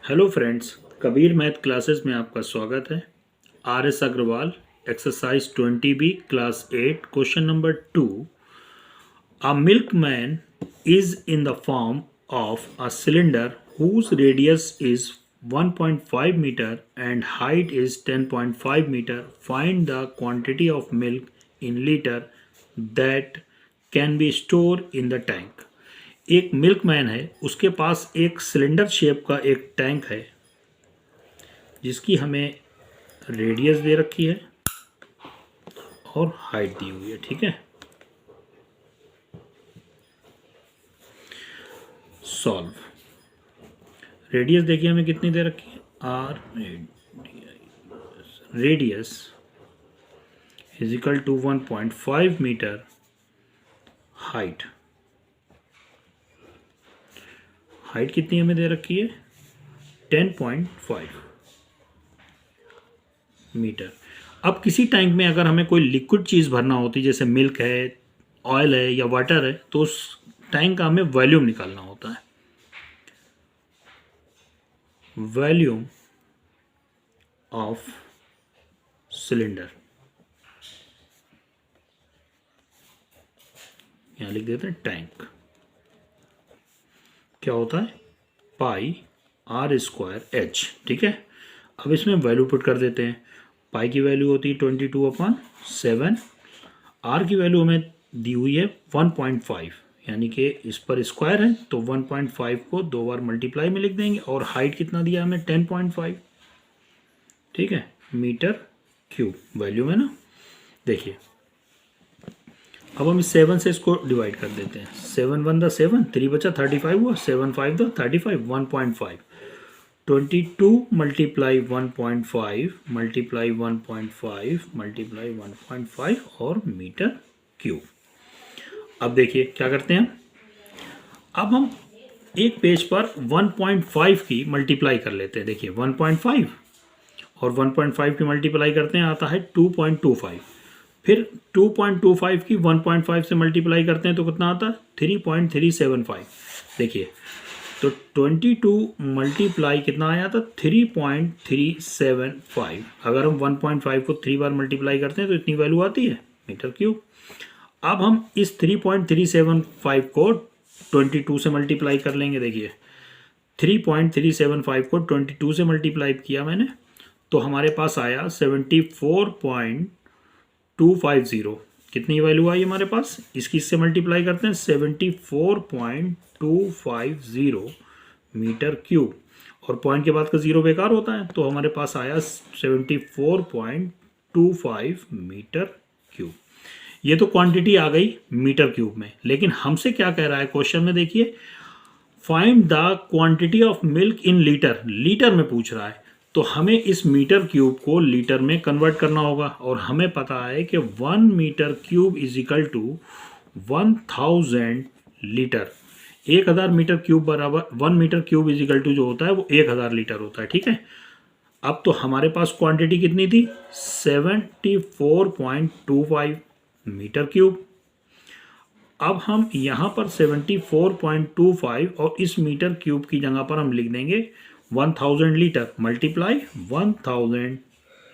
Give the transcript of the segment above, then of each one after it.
Hello friends, Kabir math classes में आपका स्वागत है। R S Agarwal, exercise 20B, class 8, question number 2। A milkman is in the form of a cylinder whose radius is 1.5 meter and height is 10.5 meter. Find the quantity of milk in liter that can be stored in the tank. एक milkman है, उसके पास एक cylinder shape का एक tank है जिसकी हमें radius दे रखी है और हाइट दी हुई है। ठीक है, सॉल्व। रेडियस देखिए हमें कितनी दे रखी है, R radius is equal to 1.5 metre, height कितनी हमें दे रखी है, 10.5 मीटर। अब किसी टैंक में अगर हमें कोई लिक्विड चीज़ भरना होती, जैसे मिल्क है, ऑयल है या वाटर है, तो उस टैंक का हमें वॉल्यूम निकालना होता है। वॉल्यूम ऑफ सिलेंडर, यहां लिख देते हैं टैंक। क्या होता है, पाई आर स्क्वायर एच। ठीक है, अब इसमें वैल्यू पुट कर देते हैं। पाई की वैल्यू होती है 22/7। आर की वैल्यू हमें दी हुई है 1.5, यानी कि इस पर स्क्वायर है तो 1.5 को 2 बार मल्टीप्लाई में लिख देंगे। और हाइट कितना दिया हमें, 10.5। ठीक है, मीटर क्यूब वैल्यू में ना। देखिए अब हम इस 7 से इसको डिवाइड कर देते हैं। 7 1 द 7, 3 बचा 35 हुआ, 7 5 द 35, 1.5। 22 मल्टीप्लाई 1.5 मल्टीप्लाई 1.5 मल्टीप्लाई 1.5 और मीटर क्यूब। अब देखिए क्या करते हैं, अब हम एक पेज पर 1.5 की मल्टीप्लाई कर लेते हैं। देखिए 1.5 और 1.5 की मल्टीप्लाई करते हैं, आता है 2.25। फिर 2.25 की 1.5 से मल्टीप्लाई करते हैं तो कितना आता है, 3.375। देखिए तो 22 मल्टीप्लाई कितना आया था, 3.375। अगर हम 1.5 को 3 बार मल्टीप्लाई करते हैं तो इतनी वैल्यू आती है, मीटर क्यूब। अब हम इस 3.375 को 22 से मल्टीप्लाई कर लेंगे। देखिए 3.375 को 22 से मल्टीप्लाई किया मैंने, तो हमारे पास आया 74.250। कितनी वैल्यू आई हमारे पास, इसकी इससे मल्टीप्लाई करते हैं, 74.250 मीटर क्यूब। और पॉइंट के बाद का जीरो बेकार होता है, तो हमारे पास आया 74.25 मीटर क्यूब। ये तो क्वांटिटी आ गई मीटर क्यूब में, लेकिन हमसे क्या कह रहा है क्वेश्चन में, देखिए find the quantity of milk in litre. Litre में पूछ रहा है, तो हमें इस मीटर क्यूब को लीटर में कन्वर्ट करना होगा। और हमें पता है कि 1 metre cube is equal to 1000 litre. 1000 metre cube बराबर 1 metre cube is equal to जो होता है वो 1000 लीटर होता है। ठीक है, अब तो हमारे पास क्वांटिटी कितनी थी, 74.25 मीटर क्यूब। अब हम यहाँ पर 74.25 और इस मीटर क्यूब की जगह पर हम लिख देंगे 1000 लीटर मल्टीप्लाई 1000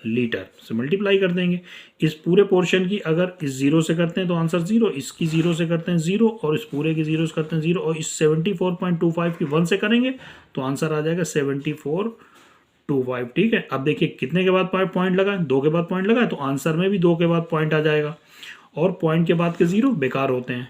लीटर से मल्टीप्लाई कर देंगे। इस पूरे पोर्शन की अगर इस जीरो से करते हैं तो आंसर जीरो, इसकी जीरो से करते हैं जीरो, और इस पूरे की जीरो से करते हैं जीरो, और इस 74.25 की 1 से करेंगे तो आंसर आ जाएगा 7425। ठीक है, अब देखिए कितने के बाद पॉइंट लगा, 2 के बाद पॉइंट लगा, तो आंसर में भी 2 के बाद पॉइंट आ जाएगा। और पॉइंट के बाद के जीरो बेकार होते हैं,